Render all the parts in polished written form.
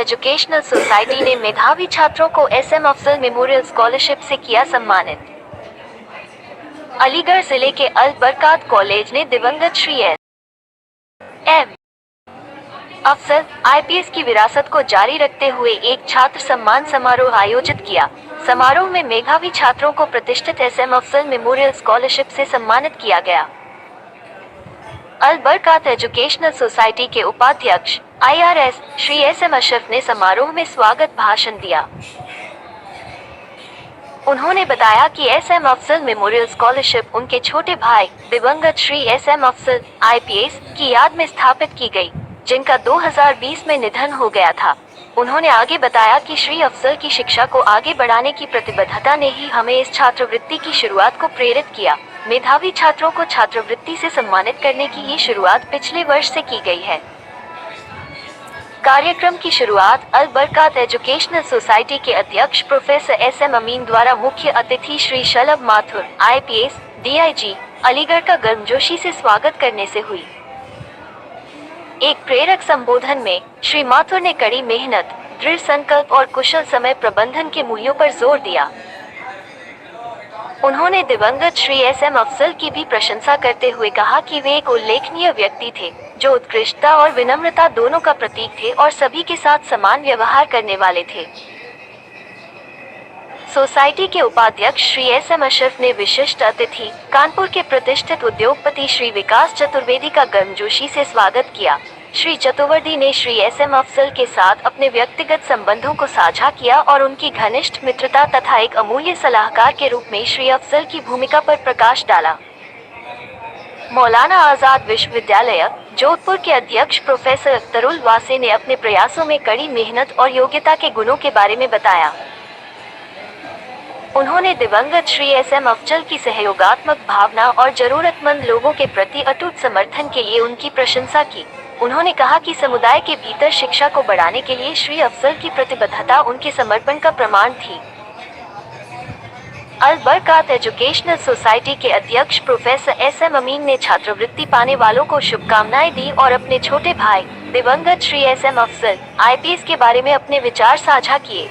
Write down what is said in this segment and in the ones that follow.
Educational society ने मेधावी छात्रों को SM अफजल मेमोरियल स्कॉलरशिप से किया सम्मानित। अलीगढ़ जिले के अल बरकात कॉलेज ने दिवंगत श्री SM अफजल IPS की विरासत को जारी रखते हुए एक छात्र सम्मान समारोह आयोजित किया। समारोह में मेधावी छात्रों को प्रतिष्ठित SM अफजल मेमोरियल स्कॉलरशिप से सम्मानित किया गया। अल बरकात एजुकेशनल सोसाइटी के उपाध्यक्ष IRS श्री SM अशरफ ने समारोह में स्वागत भाषण दिया। उन्होंने बताया कि SM अफजल मेमोरियल स्कॉलरशिप उनके छोटे भाई दिवंगत श्री SM अफजल IPS की याद में स्थापित की गई, जिनका 2020 में निधन हो गया था। उन्होंने आगे बताया कि श्री अफजल की शिक्षा को आगे बढ़ाने की प्रतिबद्धता ने ही हमें इस छात्रवृत्ति की शुरुआत को प्रेरित किया। मेधावी छात्रों को छात्रवृत्ति से सम्मानित करने की ये शुरुआत पिछले वर्ष से की गई है। कार्यक्रम की शुरुआत अल बरकात एजुकेशनल सोसाइटी के अध्यक्ष प्रोफेसर SM अमीन द्वारा मुख्य अतिथि श्री शलभ माथुर IPS DIG अलीगढ़ का गर्मजोशी से स्वागत करने से हुई। एक प्रेरक संबोधन में श्री माथुर ने कड़ी मेहनत, दृढ़ संकल्प और कुशल समय प्रबंधन के मूल्यों पर जोर दिया। उन्होंने दिवंगत श्री SM अफजल की भी प्रशंसा करते हुए कहा कि वे एक उल्लेखनीय व्यक्ति थे, जो उत्कृष्टता और विनम्रता दोनों का प्रतीक थे और सभी के साथ समान व्यवहार करने वाले थे। सोसाइटी के उपाध्यक्ष श्री SM अशरफ ने विशिष्ट अतिथि कानपुर के प्रतिष्ठित उद्योगपति श्री विकास चतुर्वेदी का गर्मजोशी से स्वागत किया। श्री चतुर्वेदी ने श्री SM अफजल के साथ अपने व्यक्तिगत संबंधों को साझा किया और उनकी घनिष्ठ मित्रता तथा एक अमूल्य सलाहकार के रूप में श्री अफजल की भूमिका पर प्रकाश डाला। मौलाना आजाद विश्वविद्यालय जोधपुर के अध्यक्ष प्रोफेसर अख्तरुल वासे ने अपने प्रयासों में कड़ी मेहनत और योग्यता के गुणों के बारे में बताया। उन्होंने दिवंगत श्री SM अफजल की सहयोगात्मक भावना और जरूरतमंद लोगों के प्रति अटूट समर्थन के लिए उनकी प्रशंसा की। उन्होंने कहा कि समुदाय के भीतर शिक्षा को बढ़ाने के लिए श्री अफजल की प्रतिबद्धता उनके समर्पण का प्रमाण थी। अल बरकात एजुकेशनल सोसाइटी के अध्यक्ष प्रोफेसर SM अमीन ने छात्रवृत्ति पाने वालों को शुभकामनाएं दी और अपने छोटे भाई दिवंगत श्री SM अफजल IPS के बारे में अपने विचार साझा किए।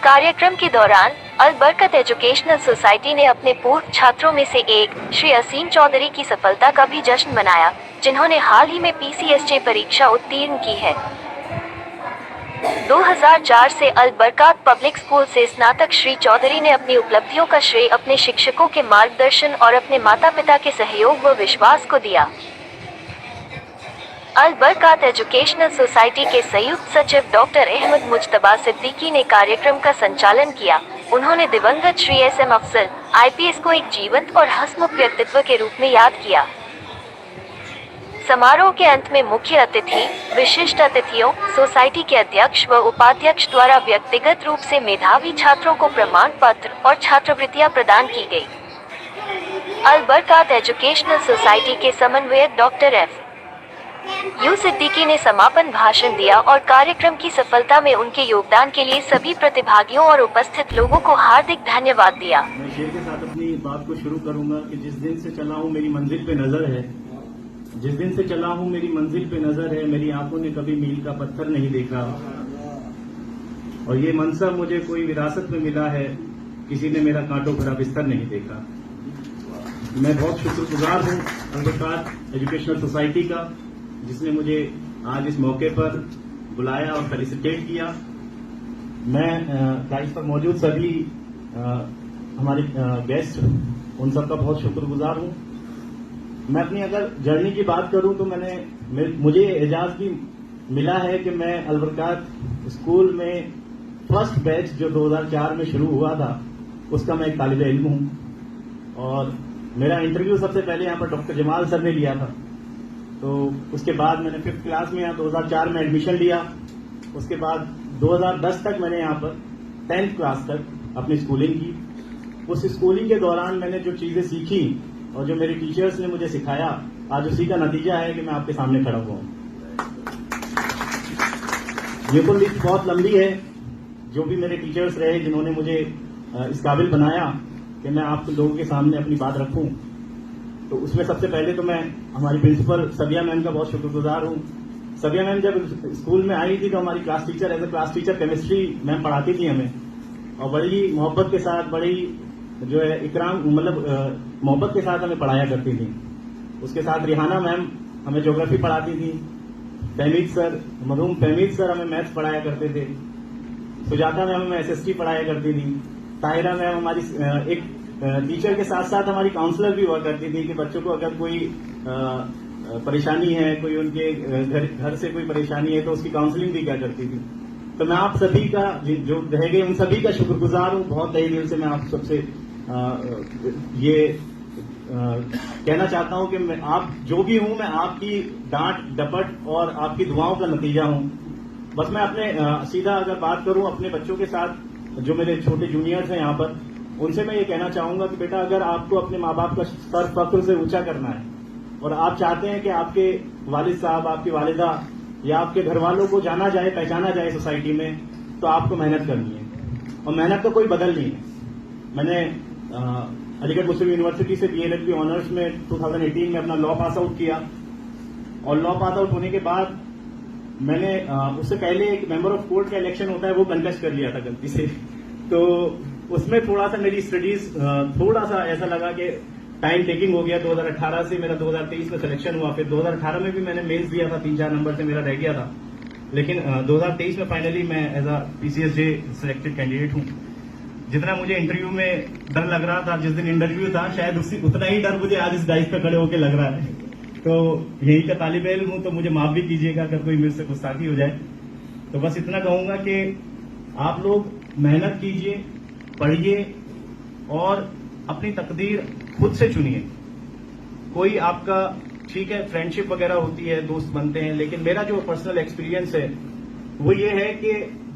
कार्यक्रम के दौरान अल बरकत एजुकेशनल सोसाइटी ने अपने पूर्व छात्रों में से एक श्री असीम चौधरी की सफलता का भी जश्न मनाया, जिन्होंने हाल ही में PCSJ परीक्षा उत्तीर्ण की है। 2004 से अल बरकात पब्लिक स्कूल से स्नातक श्री चौधरी ने अपनी उपलब्धियों का श्रेय अपने शिक्षकों के मार्गदर्शन और अपने माता पिता के सहयोग व विश्वास को दिया। अल बरकात एजुकेशनल सोसाइटी के संयुक्त सचिव डॉक्टर अहमद मुज्तबा सिद्दीकी ने कार्यक्रम का संचालन किया। उन्होंने दिवंगत श्री SM अफजल IPS को एक जीवंत और हंसमुख व्यक्तित्व के रूप में याद किया। समारोह के अंत में मुख्य अतिथि, विशिष्ट अतिथियों, सोसाइटी के अध्यक्ष व उपाध्यक्ष द्वारा व्यक्तिगत रूप से मेधावी छात्रों को प्रमाण पत्र और छात्रवृत्तियां प्रदान की गई। अल बरकात एजुकेशनल सोसाइटी के समन्वयक डॉक्टर FU सिद्दीकी ने समापन भाषण दिया और कार्यक्रम की सफलता में उनके योगदान के लिए सभी प्रतिभागियों और उपस्थित लोगों को हार्दिक धन्यवाद दिया। मैं शेर के साथ अपनी बात को शुरू करूंगा कि जिस दिन से चला हूं मेरी मंजिल पे नजर है, जिस दिन से चला हूं मेरी मंजिल पे नजर है, मेरी आंखों ने कभी मील का पत्थर नहीं देखा और ये मनसब मुझे कोई विरासत में मिला है, किसी ने मेरा कांटों भरा बिस्तर नहीं देखा। मैं बहुत शुक्रगुजार हूं अल बरकात एजुकेशनल सोसाइटी का, जिसने मुझे आज इस मौके पर बुलाया और फेलिसिटेट किया। मैं डाइस पर मौजूद सभी हमारे गेस्ट उन सबका बहुत शुक्रगुजार हूं। मैं अपनी अगर जर्नी की बात करूं तो मुझे एजाज भी मिला है कि मैं अल बरकात स्कूल में फर्स्ट बैच जो 2004 में शुरू हुआ था उसका मैं एक तालिबे इल्म हूं और मेरा इंटरव्यू सबसे पहले यहाँ पर डॉक्टर जमाल सर ने लिया था। तो उसके बाद मैंने 5th क्लास में यहाँ 2004 में एडमिशन लिया। उसके बाद 2010 तक मैंने यहाँ पर 10th क्लास तक अपनी स्कूलिंग की। उस स्कूलिंग के दौरान मैंने जो चीजें सीखी और जो मेरे टीचर्स ने मुझे सिखाया, आज उसी का नतीजा है कि मैं आपके सामने खड़ा हुआ हूँ। ये तो लिस्ट बहुत लंबी है, जो भी मेरे टीचर्स रहे जिन्होंने मुझे इस काबिल बनाया कि मैं आप लोगों के सामने अपनी बात रखूं। तो उसमें सबसे पहले तो मैं हमारी प्रिंसिपल सबिया मैम का बहुत शुक्रगुजार हूं। सबिया मैम जब स्कूल में आई थी तो हमारी class teacher as a class teacher chemistry ma'am पढ़ाती थी हमें, और बड़ी मोहब्बत के साथ, बड़ी जो है इकराम मतलब मोहब्बत के साथ हमें पढ़ाया करती थी। उसके साथ रिहाना मैम हमें ज्योग्राफी पढ़ाती थी, फहमीद सर, मरहूम फहमीद सर हमें मैथ्स पढ़ाया करते थे, सुजाता मैम हमें एसएसटी पढ़ाया करती थी, ताहिरा मैम हमारी एक टीचर के साथ साथ हमारी काउंसलर भी हुआ करती थी कि बच्चों को अगर कोई परेशानी है, कोई उनके घर से कोई परेशानी है तो उसकी काउंसलिंग भी क्या करती थी। तो मैं आप सभी का जो रह गए उन सभी का शुक्रगुजार हूं। बहुत तहे दिल से मैं आप सबसे ये कहना चाहता हूं कि आप जो भी हूं, मैं आपकी डांट डपट और आपकी दुआओं का नतीजा हूं। बस मैं अपने सीधा अगर बात करूं अपने बच्चों के साथ, जो मेरे छोटे जूनियर्स हैं यहाँ पर, उनसे मैं ये कहना चाहूंगा कि बेटा अगर आपको अपने माँ बाप का सर फख्र से ऊंचा करना है और आप चाहते हैं कि आपके वालिद साहब, आपकी वालिदा या आपके घर वालों को जाना जाए, पहचाना जाए सोसाइटी में, तो आपको मेहनत करनी है, और मेहनत का कोई बदल नहीं है। मैंने अलीगढ़ मुस्लिम यूनिवर्सिटी से BLLB ऑनर्स में 2018 में अपना लॉ पास आउट किया, और लॉ पास आउट होने के बाद मैंने उससे पहले एक मेंबर ऑफ कोर्ट का इलेक्शन होता है वो कंटेस्ट कर लिया था गलती से। तो उसमें थोड़ा सा मेरी स्टडीज थोड़ा सा ऐसा लगा कि टाइम टेकिंग हो गया। 2018 से मेरा 2023 में सिलेक्शन हुआ, फिर 2018 में भी मैंने मेंस दिया था, 3-4 नंबर से मेरा रह गया था, लेकिन 2023 में फाइनली मैं as a PCSJ selected candidate हूं। जितना मुझे इंटरव्यू में डर लग रहा था, जिस दिन इंटरव्यू था, शायद उतना ही डर मुझे आज इस डाइस पे खड़े होकर लग रहा है। तो यही का तालिब इल्म हूं, तो मुझे माफ भी कीजिएगा अगर कोई मेरे से गुस्ताखी हो जाए। तो बस इतना कहूंगा कि आप लोग मेहनत कीजिए, पढ़िए और अपनी तकदीर खुद से चुनिए। कोई आपका ठीक है फ्रेंडशिप वगैरह होती है, दोस्त बनते हैं, लेकिन मेरा जो पर्सनल एक्सपीरियंस है वो ये है कि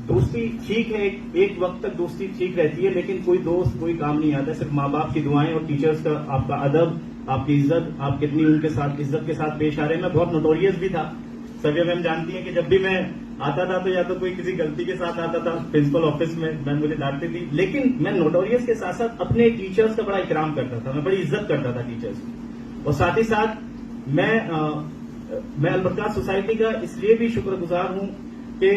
दोस्ती ठीक है, एक वक्त तक दोस्ती ठीक रहती है, लेकिन कोई दोस्त कोई काम नहीं आता। सिर्फ माँ बाप की दुआएं और टीचर्स का आपका अदब, आपकी इज्जत, आप कितनी उनके साथ इज्जत के साथ पेश आ रहे हैं। मैं बहुत नोटोरियस भी था, सबिया मैम जानती हैं कि जब भी मैं आता था तो या तो कोई किसी गलती के साथ आता था, प्रिंसिपल ऑफिस में मैम मुझे डांटती थी, लेकिन मैं नोटोरियस के साथ साथ अपने टीचर्स का बड़ा इकराम करता था, मैं बड़ी इज्जत करता था टीचर्स की। और साथ ही साथ मैं अल बरकात सोसाइटी का इसलिए भी शुक्रगुजार हूं कि